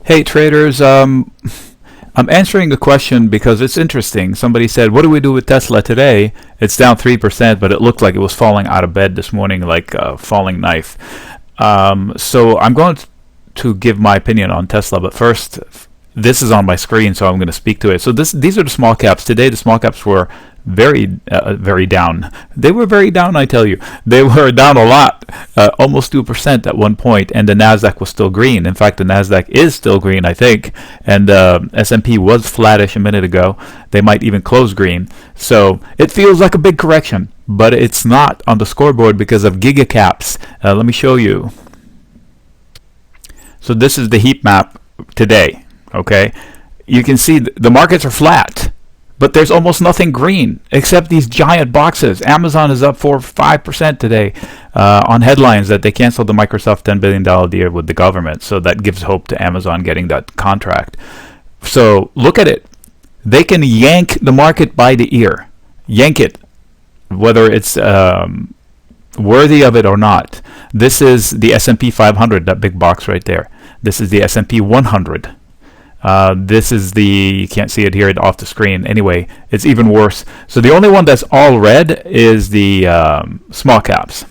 Hey traders, I'm answering a question because it's interesting. Somebody said, what do we do with Tesla today? It's down 3%, but it looked like it was falling out of bed this morning like a falling knife. So I'm going to give my opinion on Tesla, but first, this is on my screen, so I'm going to speak to it. So these are the small caps. Today, the small caps were very down. They were very down, I tell you. They were down a lot, almost 2% at one point, and the Nasdaq was still green. In fact, the Nasdaq is still green, I think, and S&P was flattish a minute ago. They might even close green. So it feels like a big correction, but it's not on the scoreboard because of giga caps. Let me show you. So this is the heat map today. Okay, you can see the markets are flat, but there's almost nothing green except these giant boxes. Amazon is up 4 or 5% today on headlines that they canceled the Microsoft $10 billion deal with the government. So that gives hope to Amazon getting that contract. So look at it. They can yank the market by the ear. Yank it, whether it's worthy of it or not. This is the S&P 500, that big box right there. This is the S&P 100. This is you can't see it here off the screen. Anyway, it's even worse. So the only one that's all red is the small caps.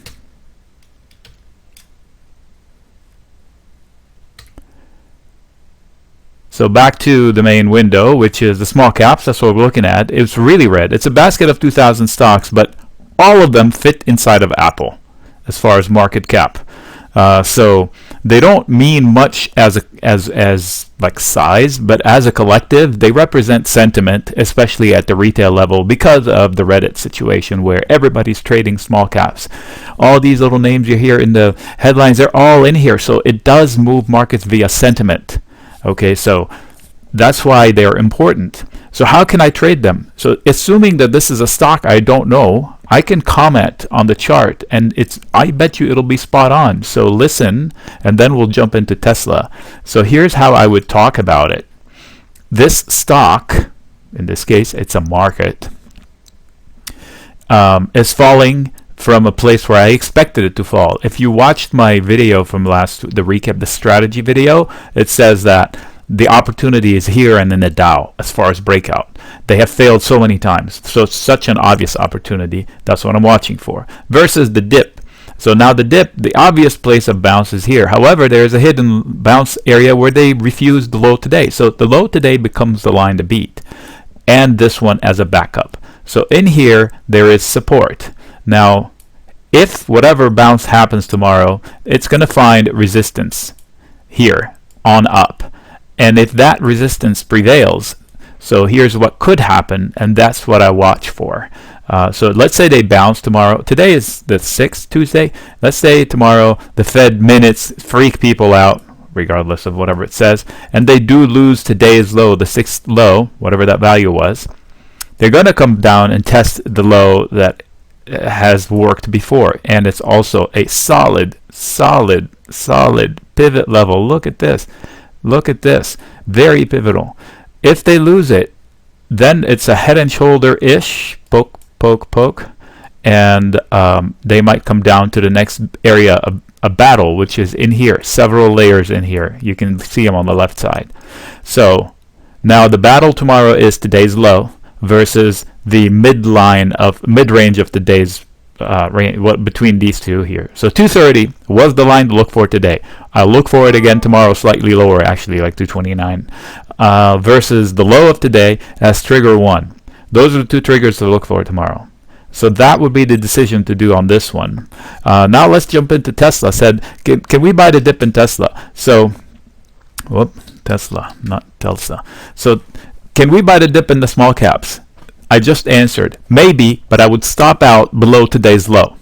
So back to the main window, which is the small caps. That's what we're looking at. It's really red. It's a basket of 2,000 stocks, but all of them fit inside of Apple as far as market cap. So they don't mean much as like size, but as a collective, they represent sentiment, especially at the retail level, because of the Reddit situation where everybody's trading small caps. All these little names you hear in the headlines, they're all in here. So it does move markets via sentiment. Okay, so that's why they're important. So how can I trade them? So assuming that this is a stock I don't know, I can comment on the chart, and I bet you it'll be spot on. So listen, and then we'll jump into Tesla. So here's how I would talk about it. This stock, in this case, it's a market, is falling from a place where I expected it to fall. If you watched my video from the recap, the strategy video, it says that the opportunity is here and in the Dow as far as breakout. They have failed so many times. So it's such an obvious opportunity. That's what I'm watching for. Versus the dip. So now the dip, the obvious place of bounce is here. However, there's a hidden bounce area where they refused the low today. So the low today becomes the line to beat. And this one as a backup. So in here, there is support. Now, if whatever bounce happens tomorrow, it's going to find resistance here on up. And if that resistance prevails, so here's what could happen, and that's what I watch for. So let's say they bounce tomorrow. Today is the 6th, Tuesday. Let's say tomorrow the Fed minutes freak people out, regardless of whatever it says, and they do lose today's low, the 6th low, whatever that value was. They're going to come down and test the low that has worked before, and it's also a solid pivot level. Look at this. Look at this. Very pivotal. If they lose it, then it's a head and shoulder-ish, poke, poke, poke, and they might come down to the next area, a battle, which is in here, several layers in here. You can see them on the left side. So now the battle tomorrow is today's low versus the mid-range of today's between these two here. So 230 was the line to look for today. I'll look for it again tomorrow, slightly lower, actually, like 229, versus the low of today as trigger 1. Those are the two triggers to look for tomorrow. So that would be the decision to do on this one. Now let's jump into Tesla. Said, can we buy the dip in Tesla? So, Tesla, not Tesla. So, can we buy the dip in the small caps? I just answered, maybe, but I would stop out below today's low.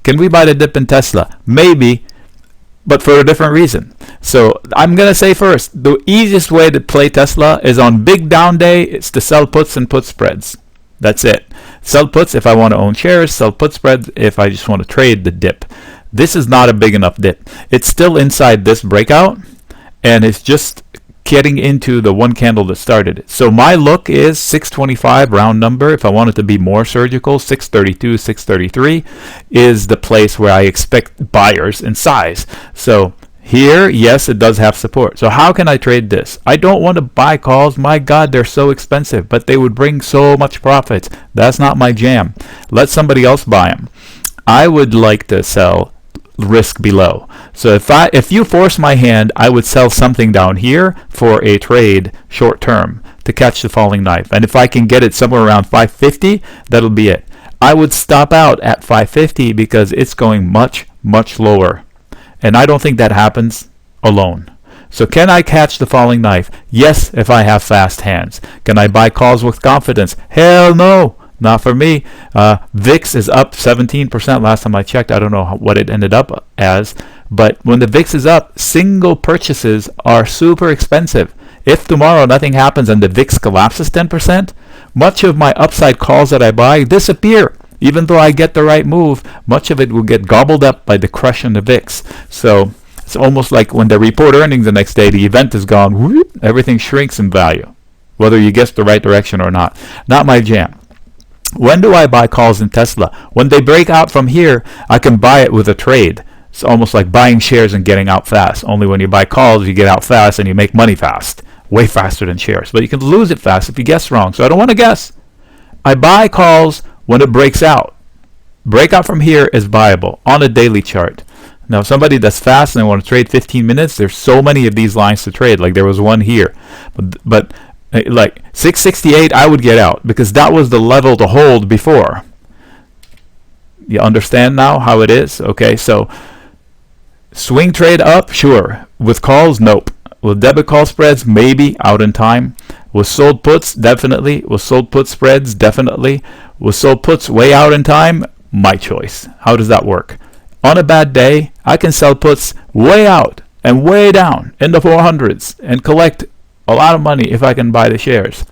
Can we buy the dip in Tesla? Maybe, but for a different reason. So I'm going to say first, the easiest way to play Tesla is on big down day, it's to sell puts and put spreads. That's it. Sell puts if I want to own shares, sell put spreads if I just want to trade the dip. This is not a big enough dip. It's still inside this breakout, and it's just getting into the one candle that started it. So my look is 625 round number. If I wanted to be more surgical, 632, 633 is the place where I expect buyers in size. So Here, yes, it does have support. So how can I trade this? I don't want to buy calls. My God, they're so expensive, but they would bring so much profits. That's not my jam. Let somebody else buy them. I would like to sell risk below. So if you force my hand, I would sell something down here for a trade short term to catch the falling knife. And if I can get it somewhere around 550, that'll be it. I would stop out at 550 because it's going much, much lower. And I don't think that happens alone. So can I catch the falling knife? Yes, if I have fast hands. Can I buy calls with confidence? Hell no. Not for me. VIX is up 17% last time I checked. I don't know what it ended up as. But when the VIX is up, single purchases are super expensive. If tomorrow nothing happens and the VIX collapses 10%, much of my upside calls that I buy disappear. Even though I get the right move, much of it will get gobbled up by the crush on the VIX. So it's almost like when they report earnings the next day, the event is gone, whoop, everything shrinks in value, whether you guess the right direction or not. Not my jam. When do I buy calls in Tesla? When they break out from here, I can buy it with a trade. It's almost like buying shares and getting out fast. Only when you buy calls, you get out fast and you make money fast. Way faster than shares. But you can lose it fast if you guess wrong. So I don't want to guess. I buy calls when it breaks out. Breakout from here is buyable on a daily chart. Now, somebody that's fast and they want to trade 15 minutes, there's so many of these lines to trade. Like there was one here. But like 668, I would get out because that was the level to hold before. You understand now how it is? Okay, so swing trade up, sure. With calls, nope. With debit call spreads, maybe out in time. With sold puts, definitely. With sold put spreads, definitely. With sold puts way out in time, my choice. How does that work? On a bad day, I can sell puts way out and way down in the 400s and collect a lot of money if I can buy the shares.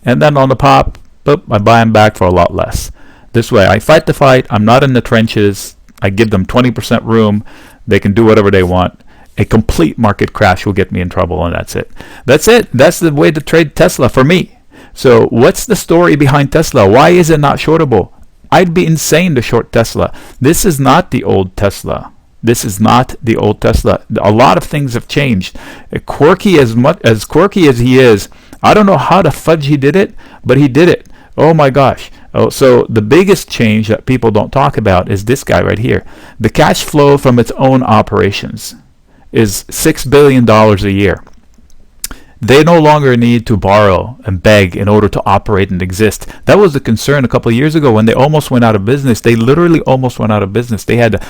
And then on the pop, boop, I buy them back for a lot less. This way, I fight the fight. I'm not in the trenches. I give them 20% room. They can do whatever they want. A complete market crash will get me in trouble, and that's it. That's it. That's the way to trade Tesla for me. So what's the story behind Tesla? Why is it not shortable? I'd be insane to short Tesla. This is not the old Tesla. This is not the old Tesla. A lot of things have changed. Quirky as quirky as he is, I don't know how the fudge he did it, but he did it. Oh my gosh. Oh, so the biggest change that people don't talk about is this guy right here. The cash flow from its own operations is $6 billion a year. They no longer need to borrow and beg in order to operate and exist. That was the concern a couple of years ago when they almost went out of business. They literally almost went out of business. They had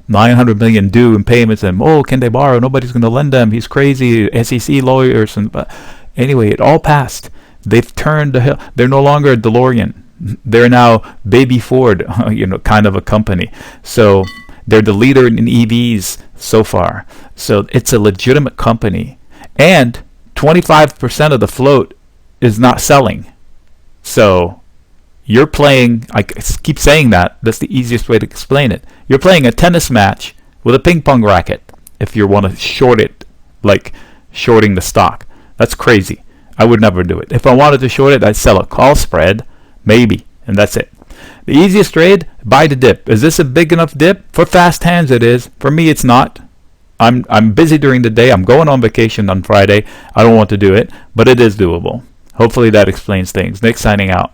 900 million due in payments, and can they borrow? Nobody's going to lend them. He's crazy. SEC lawyers, and anyway, it all passed. They've turned the hill. They're no longer a DeLorean. They're now Baby Ford, kind of a company. So they're the leader in EVs so far. So it's a legitimate company, and 25% of the float is not selling. So you're playing, I keep saying that's the easiest way to explain it. You're playing a tennis match with a ping pong racket if you want to short it, like shorting the stock. That's crazy. I would never do it. If I wanted to short it, I'd sell a call spread, maybe, and that's it. The easiest trade, buy the dip. Is this a big enough dip? For fast hands it is. For me it's not. I'm busy during the day. I'm going on vacation on Friday. I don't want to do it, but it is doable. Hopefully that explains things. Nick signing out.